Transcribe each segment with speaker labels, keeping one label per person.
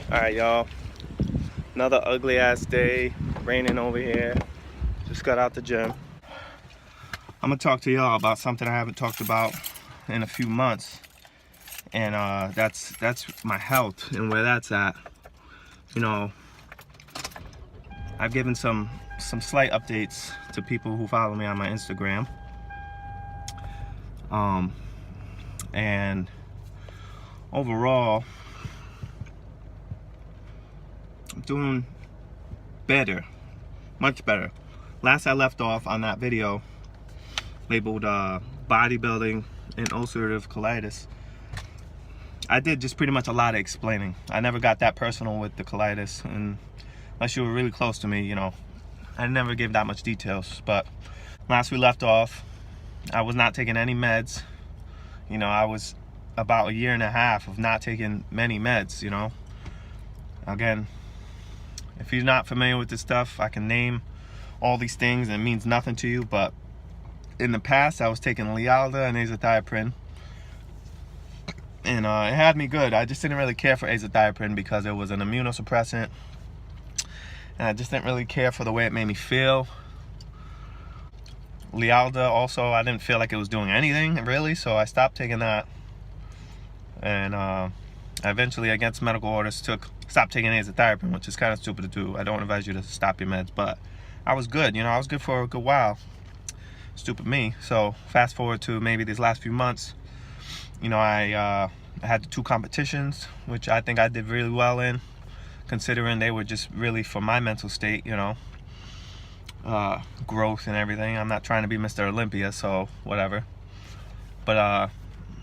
Speaker 1: Alright, y'all. Another ugly ass day. Raining over here. Just got out the gym. I'm gonna talk to y'all about something I haven't talked about in a few months. And that's my health and where that's at. You know, I've given some slight updates to people who follow me on my Instagram. And overall, I'm doing better, much better. Last I left off on that video labeled bodybuilding and ulcerative colitis, I did just pretty much a lot of explaining. I never got that personal with the colitis, and unless you were really close to me, you know, I never gave that much details. But last we left off, I was not taking any meds. You know, I was about 1.5 years of not taking many meds, you know. Again, if you're not familiar with this stuff, I can name all these things and it means nothing to you, but in the past I was taking Lialda and azathioprine, and it had me good. I just didn't really care for azathioprine because it was an immunosuppressant, and I just didn't really care for the way it made me feel. Lialda also, I didn't feel like it was doing anything really, so I stopped taking that. And I eventually, against medical orders, stopped taking azathioprine, which is kind of stupid to do. I don't advise you to stop your meds, but I was good. You know, I was good for a good while. Stupid me. So fast forward to maybe these last few months, you know, I had the 2 competitions, which I think I did really well in, considering they were just really for my mental state, you know, growth and everything. I'm not trying to be Mr. Olympia, so whatever. But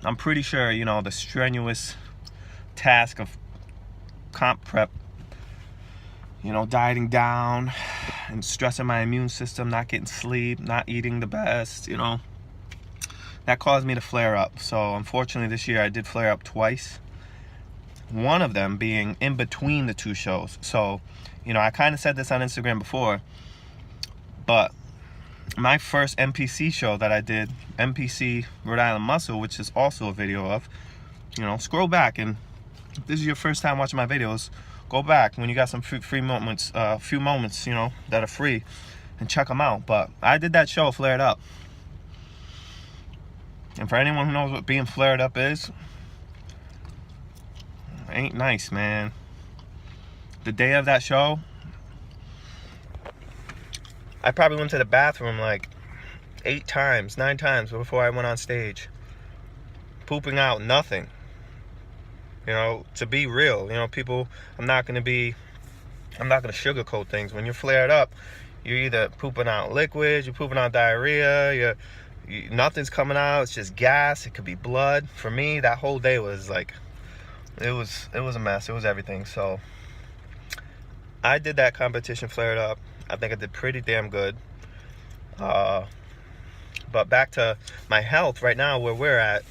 Speaker 1: I'm pretty sure, you know, the strenuous task of comp prep, you know, dieting down and stressing my immune system, not getting sleep, not eating the best, you know, that caused me to flare up. So unfortunately this year I did flare up twice, one of them being in between the 2 shows. So, you know, I kind of said this on Instagram before, but my first NPC show that I did, NPC Rhode Island Muscle, which is also a video of, you know, scroll back, and if this is your first time watching my videos, go back when you got some free moments, few moments, you know, that are free, and check them out. But I did that show, flared up. And for anyone who knows what being flared up is, ain't nice, man. The day of that show, I probably went to the bathroom like 8 times, 9 times before I went on stage. Pooping out nothing. You know, to be real, you know, people, I'm not going to sugarcoat things. When you're flared up, you're either pooping out liquids, you're pooping out diarrhea, nothing's coming out, it's just gas, it could be blood. For me, that whole day was like, it was a mess, it was everything. So I did that competition flared up. I think I did pretty damn good. But back to my health right now, where we're at.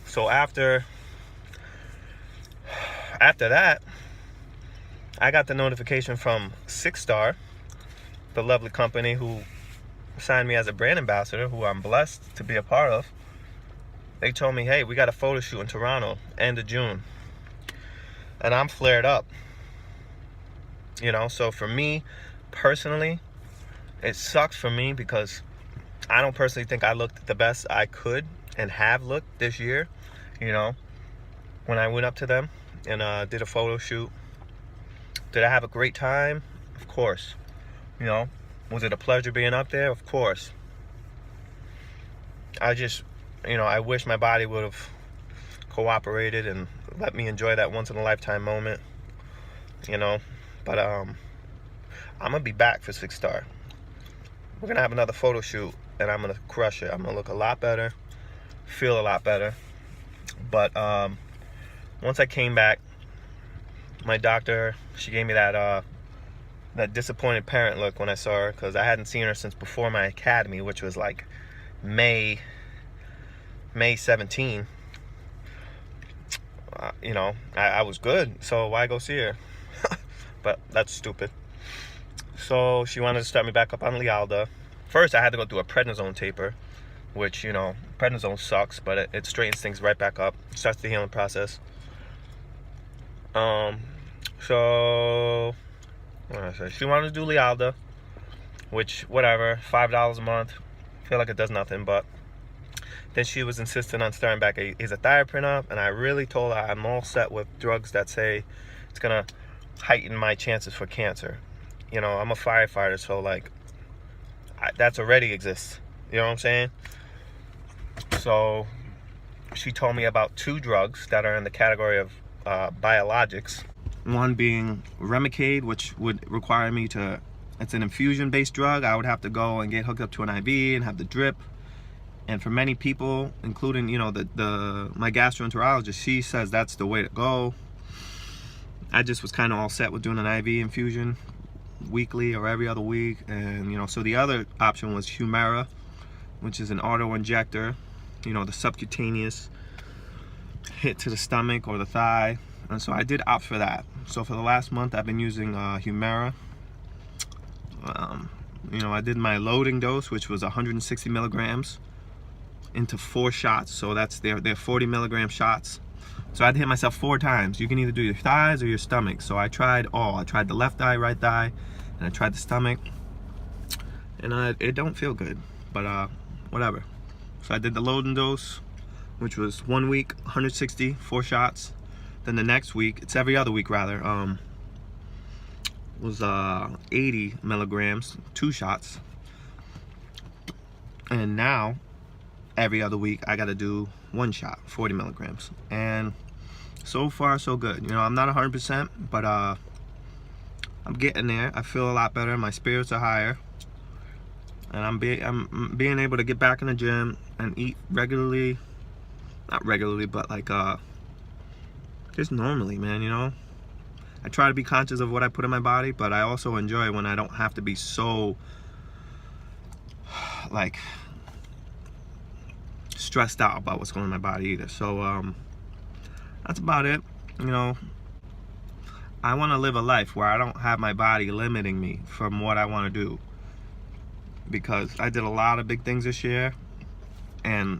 Speaker 1: So after that, I got the notification from 6 Star, the lovely company who signed me as a brand ambassador, who I'm blessed to be a part of. They told me, hey, we got a photo shoot in Toronto, end of June. And I'm flared up. You know, so for me, personally, it sucks for me because I don't personally think I looked the best I could and have looked this year. You know, when I went up to them and did a photo shoot, did I have a great time? Of course. You know, was it a pleasure being up there? Of course. I just, you know, I wish my body would have cooperated and let me enjoy that once in a lifetime moment, you know. But I'm gonna be back for 6 Star. We're gonna have another photo shoot and I'm gonna crush it. I'm gonna look a lot better, feel a lot better. But once I came back, my doctor, she gave me that disappointed parent look when I saw her, because I hadn't seen her since before my academy, which was like May 17. You know, I was good, so why go see her? But that's stupid. So she wanted to start me back up on Lialda. First, I had to go through a prednisone taper, which, you know, prednisone sucks, but it straightens things right back up, starts the healing process. So, what did I say? She wanted to do Lialda, which, whatever, $5 a month. I feel like it does nothing, but then she was insisting on starting back a azathioprine, and I really told her I'm all set with drugs that say it's gonna heighten my chances for cancer. You know, I'm a firefighter, so like, that's already exists. You know what I'm saying? So she told me about 2 drugs that are in the category of biologics. One being Remicade, which would require me to, it's an infusion-based drug. I would have to go and get hooked up to an IV and have the drip. And for many people, including, you know, my gastroenterologist, she says that's the way to go. I just was kind of all set with doing an IV infusion weekly or every other week. And, you know, so the other option was Humira, which is an auto-injector, you know, the subcutaneous hit to the stomach or the thigh. And so I did opt for that. So for the last month, I've been using Humira. You know, I did my loading dose, which was 160 milligrams into 4 shots. So that's they're 40 milligram shots. So I'd hit myself 4 times. You can either do your thighs or your stomach. So I tried all. I tried the left thigh, right thigh, and I tried the stomach. And it don't feel good, but whatever. So I did the loading dose, which was 1 week, 160, 4 shots. Then the next week, it's every other week rather, was 80 milligrams, 2 shots. And now, every other week, I gotta do 1 shot, 40 milligrams. And so far, so good. You know, I'm not 100%, but I'm getting there. I feel a lot better. My spirits are higher. And I'm being able to get back in the gym and eat regularly. Not regularly, but like, just normally, man, you know? I try to be conscious of what I put in my body, but I also enjoy when I don't have to be so, like, stressed out about what's going on in my body either. So, that's about it. You know, I want to live a life where I don't have my body limiting me from what I want to do. Because I did a lot of big things this year, and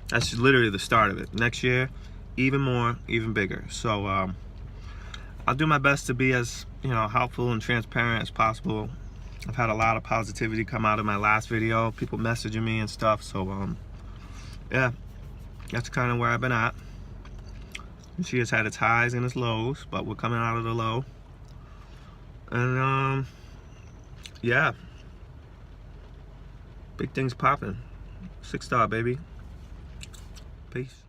Speaker 1: that's literally the start of it. Next year, even more, even bigger. So I'll do my best to be as, you know, helpful and transparent as possible. I've had a lot of positivity come out of my last video, people messaging me and stuff. So yeah, that's kind of where I've been at. She has had its highs and its lows, but we're coming out of the low. And yeah, big things popping. 6-star, baby. Peace.